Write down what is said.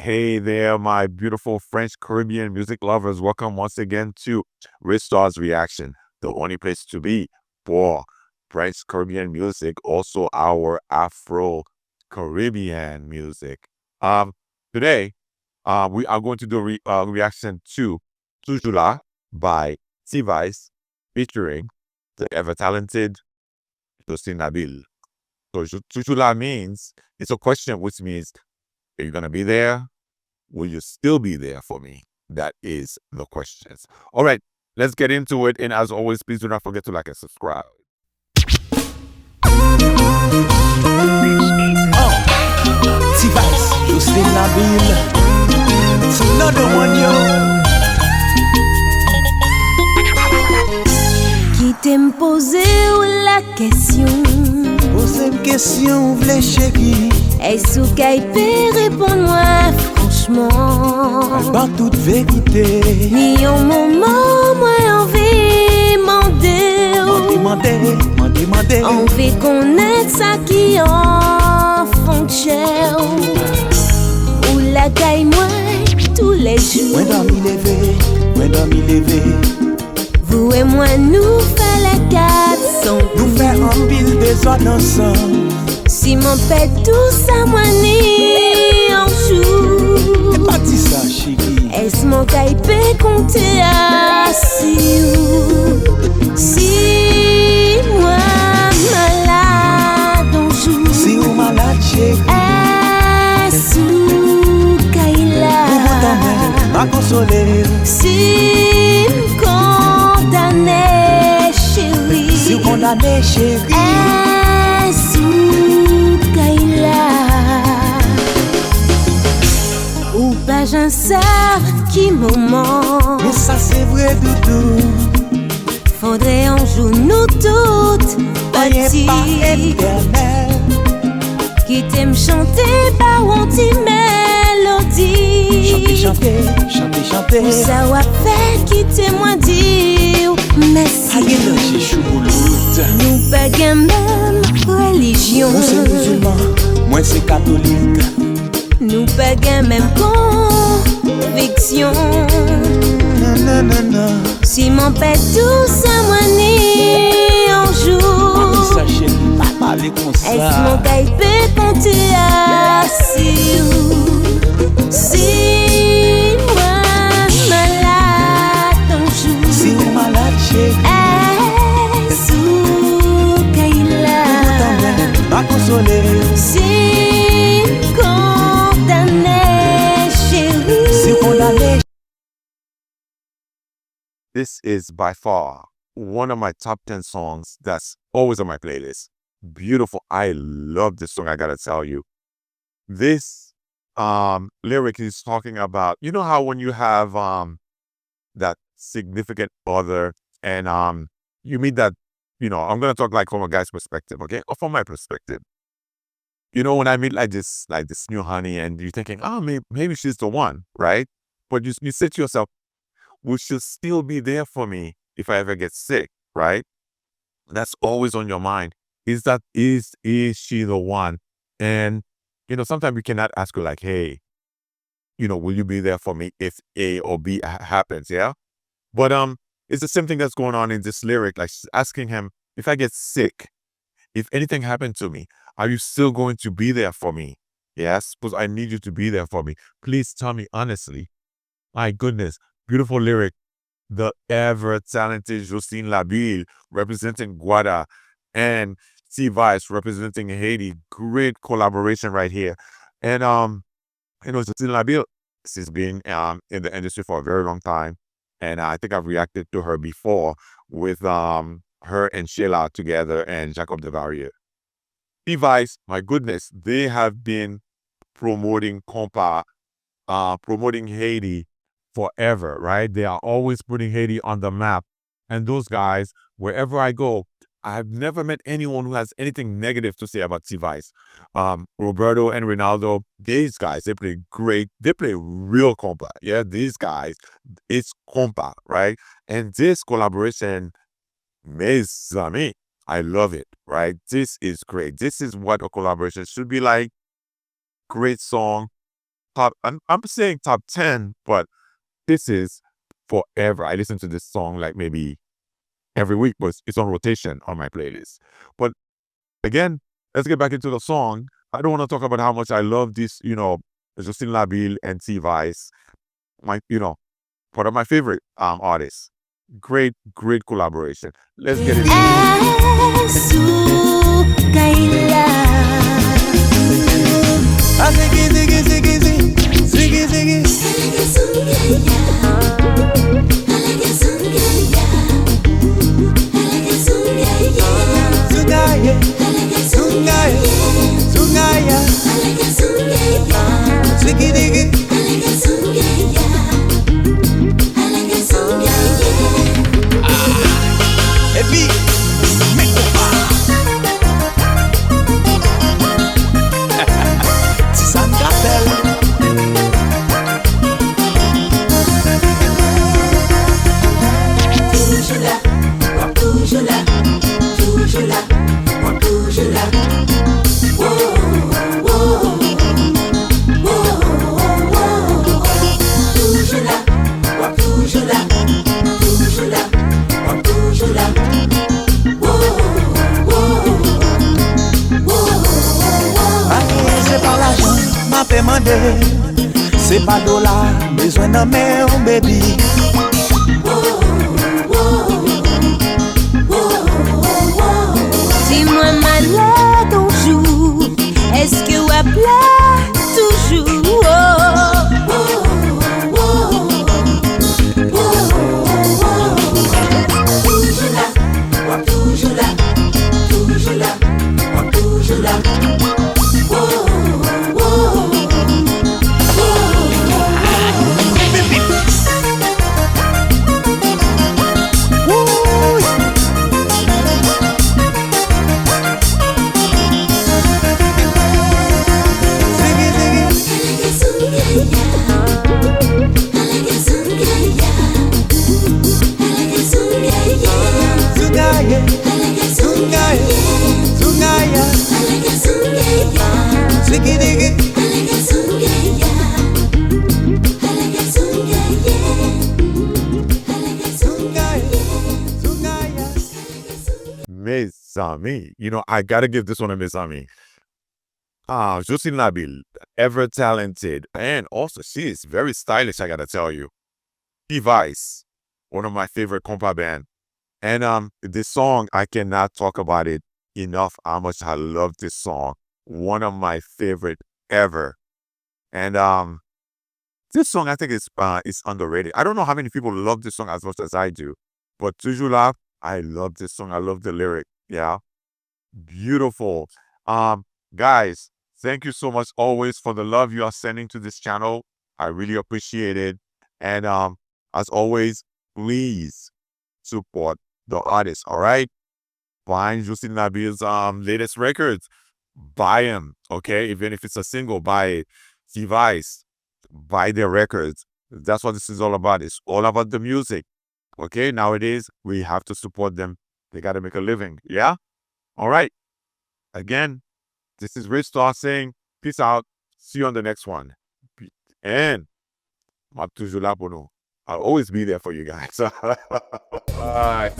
Hey there, my beautiful French Caribbean music lovers. Welcome once again to Starz Reaction, the only place to be for French Caribbean music, also our Afro Caribbean music. Um, Today, we are going to do a reaction to Toujou by T-Vice featuring the ever talented Jocelyne Labylle. So Toujou means it's a question, which means, are you gonna be there? Will you still be there for me? That is the questions. All right, let's get into it. And as always, please do not forget to like and subscribe. T-Vice, Jocelyne Labylle. It's another one, yo. Qui t'aime poser la question? Posez une question, v'lez chérie. Est-ce qu'elle peut répondre-moi franchement? Elle bat toute vérité. Ni un moment, moi, envie M'en demander. Envie connaître ça qui en fond de chair. Ou la caille, moi, tous les jours. Moi dans m'y lever. Vous et moi, nous fait les 400. Nous faire un pile des autres ensemble. Si mon père tout ça, moi, ni un jour. Et pas dit ça, chérie. Est-ce mon caille peut compter à si moi malade un jour? Si ou malade, chérie. Est-ce caille là? M'a consolé. Si condamné, chérie. Si ou condamné, chérie. Est-ce caille là? Ou pas j'en sais qui moment. Mais ça c'est vrai, doudou. Faudrait un jour nous toutes Rien pas petits éternel. qui t'aime chanter par un petit mélodie. Chanter. Pour ça va faire qui témoin dire merci. Agueule, chouloutte. Nous pas même religion. Moi c'est musulman, moi c'est catholique. Nous pas même conviction. Non. Si mon père tout ça moi ni un jour. Ça chérie, pas parler comme ça. Est-ce mon caille peut compter à si moi malade un jour? Si ou malade, chérie. Est-ce caille là? M'a consolé. Si condamné, chérie. Si condamné. This is by far one of my top 10 songs that's always on my playlist. Beautiful. I love this song, I gotta tell you. This lyric is talking about, you know how when you have that significant other and you meet that, I'm gonna talk like from a guy's perspective, okay? Or from my perspective. You know, when I meet like this new honey and you're thinking, oh, maybe she's the one, right? But you say to yourself, will she still be there for me if I ever get sick, right? That's always on your mind. Is she the one? And, sometimes we cannot ask her like, hey, will you be there for me if A or B happens, yeah? But it's the same thing that's going on in this lyric. Like she's asking him, if I get sick, if anything happened to me, are you still going to be there for me? Yes, because I need you to be there for me. Please tell me honestly. My goodness, beautiful lyric. The ever talented Jocelyne Labylle representing Guada and T-Vice representing Haiti. Great collaboration right here. And Jocelyne Labylle, she's been in the industry for a very long time. And I think I've reacted to her before with her and Sheila together and Jacob Devarieux. T-Vice, my goodness, they have been promoting Kompa, promoting Haiti forever, right? They are always putting Haiti on the map. And those guys, wherever I go, I've never met anyone who has anything negative to say about T-Vice. Roberto and Ronaldo, these guys, they play great. They play real compa. Yeah, these guys, it's compa, right? And this collaboration, mes amis, I love it, right? This is great. This is what a collaboration should be like. Great song. I'm saying top 10, but this is forever. I listen to this song like maybe every week, but it's on rotation on my playlist. But again, let's get back into the song. I don't want to talk about how much I love this, Jocelyne Labylle and T-Vice. One of my favorite artists. Great collaboration. Let's get it. C'est pas dollar, besoin d'un main, baby. Dis-moi malade on joue, est-ce que ou plat toujours? Toujours là, toujours là, toujours là. Mes amis. I gotta give this one to Mes amis. Jocelyne Labylle, ever talented, and also she is very stylish, I gotta tell you. T-Vice, one of my favorite Kompa band. And this song, I cannot talk about it enough how much I love this song. One of my favorite ever. And this song I think is underrated. I don't know how many people love this song as much as I do. But Toujou là, I love this song. I love the lyric. Yeah. Beautiful. Guys, thank you so much always for the love you are sending to this channel. I really appreciate it. And as always, please support the artist, all right? Find Jocelyne Labylle's latest records. Buy them, okay? Even if it's a single, buy it. T-Vice, buy their records. That's what this is all about. It's all about the music. Okay, nowadays, we have to support them. They got to make a living. Yeah? All right. Again, this is Rich Star saying, peace out. See you on the next one. And I'm toujours là pour nous. I'll always be there for you guys. Bye.